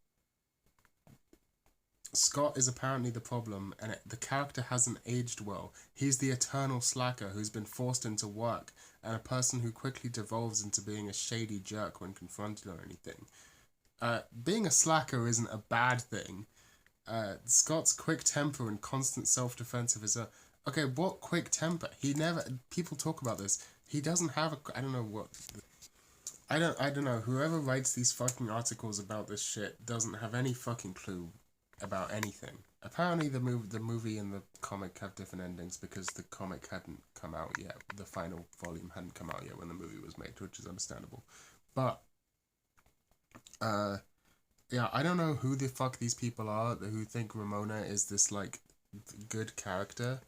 Scott is apparently the problem, and the character hasn't aged well. He's the eternal slacker who's been forced into work, and a person who quickly devolves into being a shady jerk when confronted or anything. Being a slacker isn't a bad thing. Scott's quick temper and constant self-defense of his own. Okay, what quick temper? He never. People talk about this. He doesn't have a. I don't know what. I don't know. Whoever writes these fucking articles about this shit doesn't have any fucking clue about anything. Apparently, the movie and the comic have different endings because the comic hadn't come out yet. The final volume hadn't come out yet when the movie was made, which is understandable. But uh, yeah, I don't know who the fuck these people are who think Ramona is this like good character.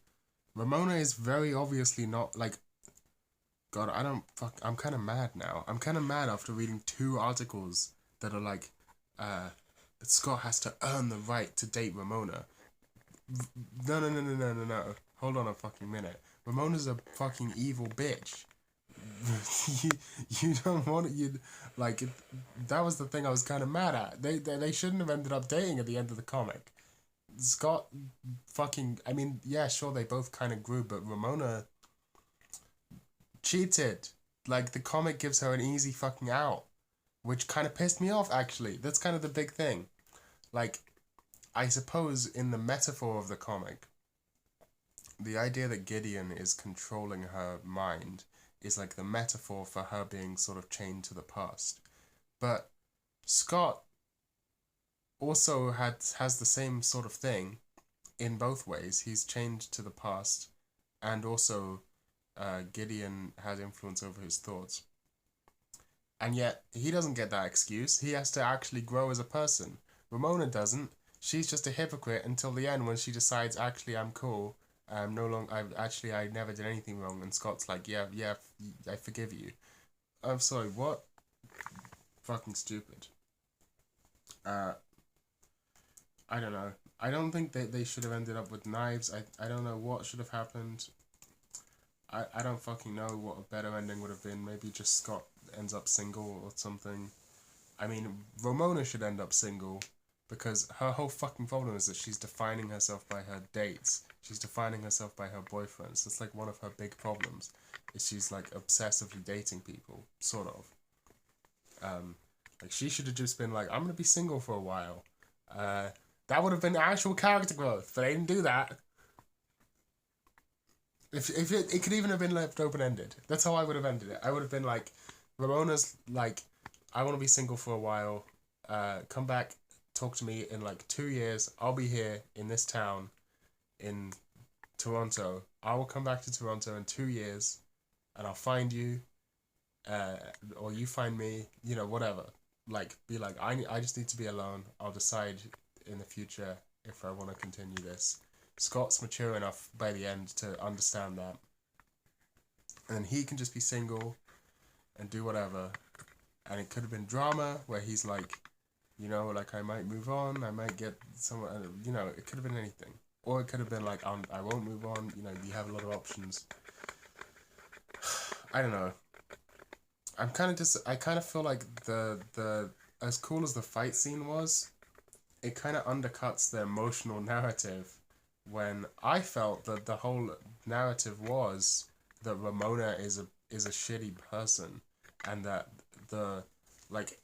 Ramona is very obviously not like. God, I don't fuck. I'm kind of mad now. I'm kind of mad after reading two articles that are like, that Scott has to earn the right to date Ramona. No, no, no, no, no, no, no. Hold on a fucking minute. Ramona's a fucking evil bitch. you, you don't want it. You like it, that was the thing I was kind of mad at. They shouldn't have ended up dating at the end of the comic. Scott, fucking. I mean, yeah, sure, they both kind of grew, but Ramona cheated. Like the comic gives her an easy fucking out, which kind of pissed me off. Actually, that's kind of the big thing. Like, I suppose in the metaphor of the comic, the idea that Gideon is controlling her mind is like the metaphor for her being sort of chained to the past. But Scott also has the same sort of thing in both ways. He's chained to the past, and also Gideon has influence over his thoughts. And yet, he doesn't get that excuse. He has to actually grow as a person. Ramona doesn't. She's just a hypocrite until the end when she decides, actually, I'm cool. I'm no longer. I never did anything wrong. And Scott's like, yeah, yeah, I forgive you. I'm sorry, what? Fucking stupid. Uh, I don't know. I don't think that they should have ended up with knives. I don't know what should have happened. I don't fucking know what a better ending would have been. Maybe just Scott ends up single or something. I mean, Ramona should end up single because her whole fucking problem is that she's defining herself by her dates. She's defining herself by her boyfriends. That's like one of her big problems. Is she's like obsessively dating people, sort of. Like she should have just been like, I'm gonna be single for a while. That would have been actual character growth, but they didn't do that. If it could even have been left open ended. That's how I would have ended it. I would have been like, Ramona's like, I want to be single for a while. Come back, talk to me in like 2 years. I'll be here in this town in Toronto. I will come back to Toronto in 2 years, and I'll find you, uh, or you find me. You know, whatever. Like, be like, I just need to be alone. I'll decide in the future if I want to continue this. Scott's mature enough by the end to understand that, and then he can just be single and do whatever. And it could have been drama where he's like, like I might move on, I might get someone, it could have been anything. Or it could have been like, I won't move on, you have a lot of options. I don't know. I kind of feel like the as cool as the fight scene was, it kind of undercuts the emotional narrative when I felt that the whole narrative was that Ramona is a shitty person, and that the like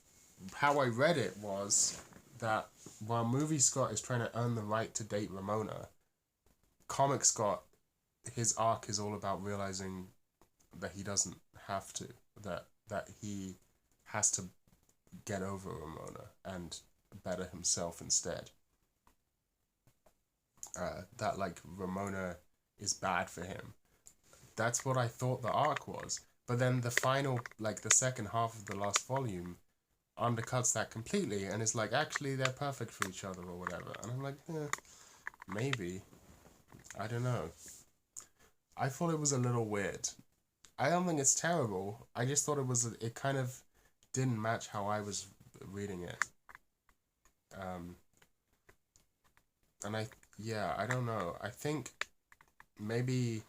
how I read it was that while movie Scott is trying to earn the right to date Ramona, comic Scott, his arc is all about realizing that he doesn't have to, that he has to get over Ramona and better himself instead. That like Ramona is bad for him. That's what I thought the arc was. But then the final, like the second half of the last volume, undercuts that completely and it's like, actually, they're perfect for each other or whatever. And I'm like, maybe. I don't know. I thought it was a little weird. I don't think it's terrible. I just thought it kind of didn't match how I was reading it. Um, and I don't know. I think maybe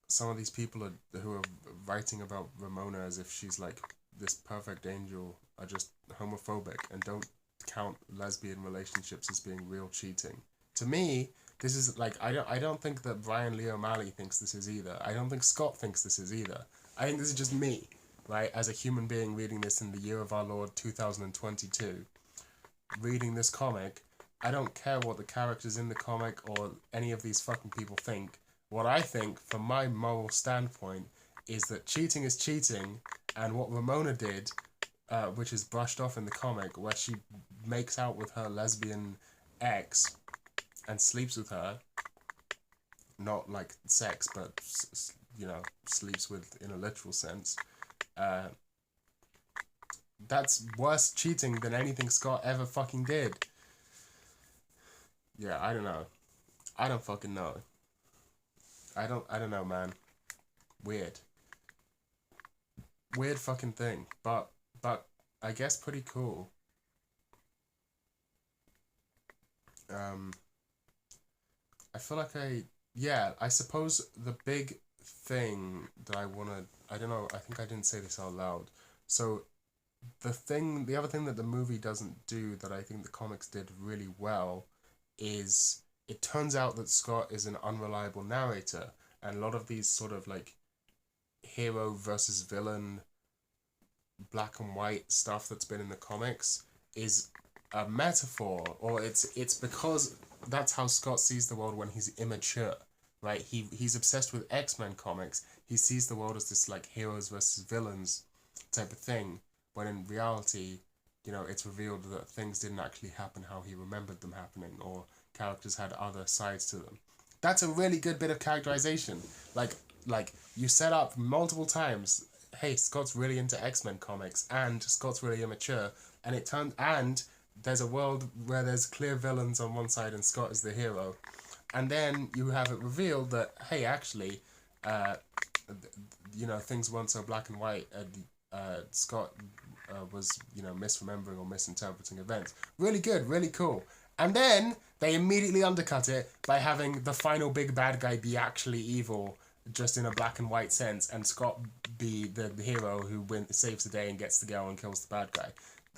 some of these people who are writing about Ramona as if she's like this perfect angel are just homophobic and don't count lesbian relationships as being real cheating. To me, this is like I don't think that Brian Lee O'Malley thinks this is either. I don't think Scott thinks this is either. I think this is just me, right, as a human being reading this in the year of our Lord 2022, reading this comic. I don't care what the characters in the comic or any of these fucking people think. What I think, from my moral standpoint, is that cheating is cheating, and what Ramona did, which is brushed off in the comic, where she makes out with her lesbian ex and sleeps with her, not like sex, but sleeps with in a literal sense. That's worse cheating than anything Scott ever fucking did. Yeah, I don't know. I don't fucking know. I don't know, man. Weird. Weird fucking thing. But I guess pretty cool. Um I feel like I suppose the big thing that I don't know, I think I didn't say this out loud. So the other thing that the movie doesn't do that I think the comics did really well is it turns out that Scott is an unreliable narrator, and a lot of these sort of like hero versus villain black and white stuff that's been in the comics is a metaphor, or it's because that's how Scott sees the world when he's immature, right? He's obsessed with X-Men comics. He sees the world as this like heroes versus villains type of thing, when in reality, it's revealed that things didn't actually happen how he remembered them happening, or characters had other sides to them. That's a really good bit of characterization. Like you set up multiple times, hey, Scott's really into X-Men comics and Scott's really immature, and there's a world where there's clear villains on one side and Scott is the hero. And then you have it revealed that, hey, actually, uh, things weren't so black and white, and Scott was, misremembering or misinterpreting events. Really good, really cool. And then they immediately undercut it by having the final big bad guy be actually evil, just in a black and white sense, and Scott be the hero who saves the day and gets the girl and kills the bad guy.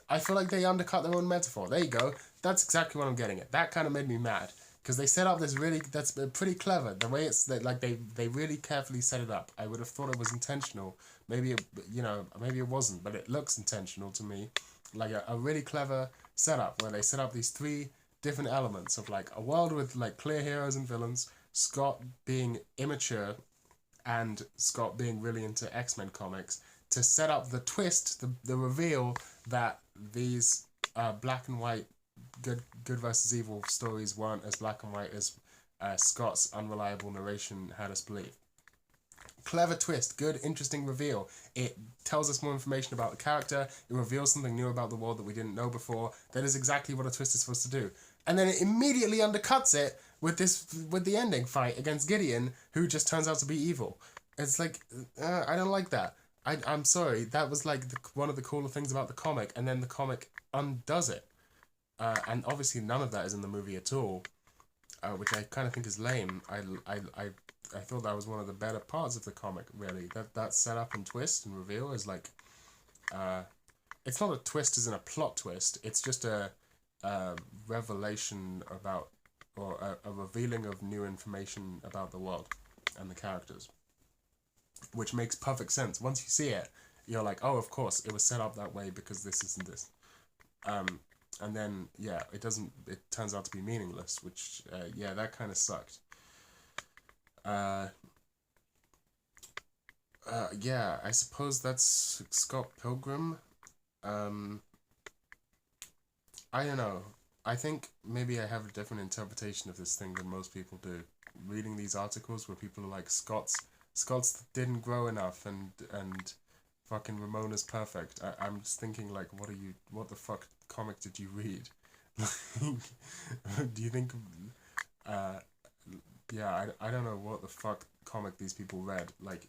I feel like they undercut their own metaphor. There you go. That's exactly what I'm getting at. That kind of made me mad. Because they set up that's pretty clever. The way it's, like, they really carefully set it up. I would have thought it was intentional. Maybe it wasn't, but it looks intentional to me. Like a really clever setup where they set up these three different elements of like a world with like clear heroes and villains, Scott being immature, and Scott being really into X-Men comics, to set up the twist, the reveal that these black and white good versus evil stories weren't as black and white as Scott's unreliable narration had us believe. Clever twist, good, interesting reveal. It tells us more information about the character. It reveals something new about the world that we didn't know before. That is exactly what a twist is supposed to do. And then it immediately undercuts it with the ending fight against Gideon, who just turns out to be evil. It's like, I don't like that. I'm sorry, that was like one of the cooler things about the comic, and then the comic undoes it. And obviously none of that is in the movie at all, which I kind of think is lame. I thought that was one of the better parts of the comic, really. That setup and twist and reveal is like, it's not a twist as in a plot twist. It's just a revelation about, or a revealing of new information about the world and the characters, which makes perfect sense. Once you see it, you're like, oh, of course, it was set up that way because this isn't this. And then, yeah, it doesn't, it turns out to be meaningless, which, yeah, that kind of sucked. Uh, yeah, I suppose that's Scott Pilgrim. Um, I don't know. I think maybe I have a different interpretation of this thing than most people do. Reading these articles where people are like, Scott's didn't grow enough, and fucking Ramona's perfect. I'm just thinking like, what the fuck comic did you read? Do you think, uh, yeah, I don't know what the fuck comic these people read. Like,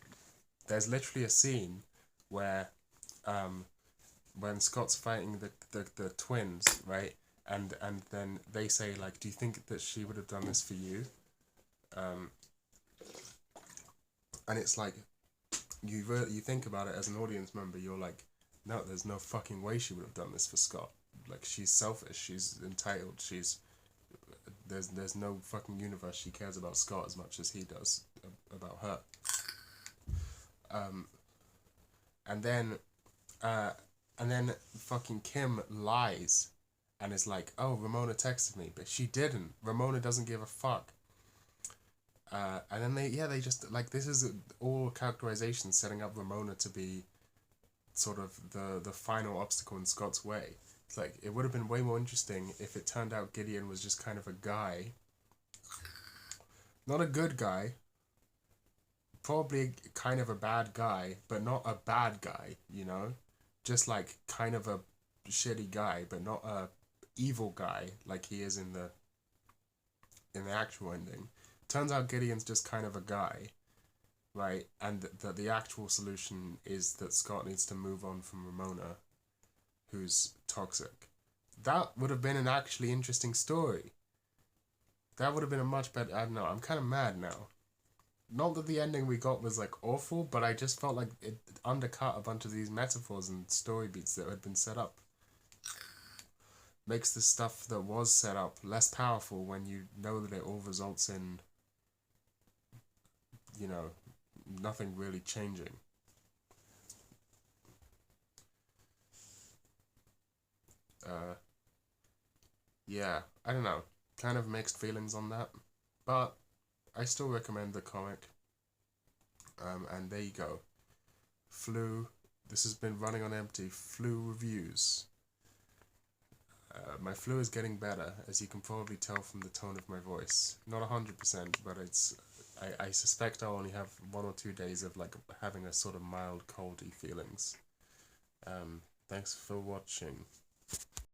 there's literally a scene where, um, when Scott's fighting the twins, right? And then they say like, do you think that she would have done this for you? Um, and it's like, you think about it as an audience member, you're like, no, there's no fucking way she would have done this for Scott. Like, she's selfish, she's entitled, there's no fucking universe she cares about Scott as much as he does about her. Um, and then uh, and then fucking Kim lies and is like, oh, Ramona texted me, but she didn't. Ramona doesn't give a fuck. And then they just, like, this is all characterization setting up Ramona to be sort of the final obstacle in Scott's way. It's like, it would have been way more interesting if it turned out Gideon was just kind of a guy. Not a good guy, probably kind of a bad guy, but not a bad guy, you know? Just like kind of a shitty guy, but not a evil guy like he is in the actual ending. Turns out Gideon's just kind of a guy, right? And that the actual solution is that Scott needs to move on from Ramona, who's toxic. That would have been an actually interesting story. That would have been a much better. I don't know. I'm kind of mad now. Not that the ending we got was like awful, but I just felt like it undercut a bunch of these metaphors and story beats that had been set up. Makes the stuff that was set up less powerful when you know that it all results in, you know, nothing really changing. Uh, yeah, I don't know. Kind of mixed feelings on that. But I still recommend the comic. And there you go. Flu. This has been running on empty. Flu reviews. My flu is getting better, as you can probably tell from the tone of my voice. Not 100%, but it's. I suspect I'll only have 1 or 2 days of like having a sort of mild coldy feelings. Thanks for watching.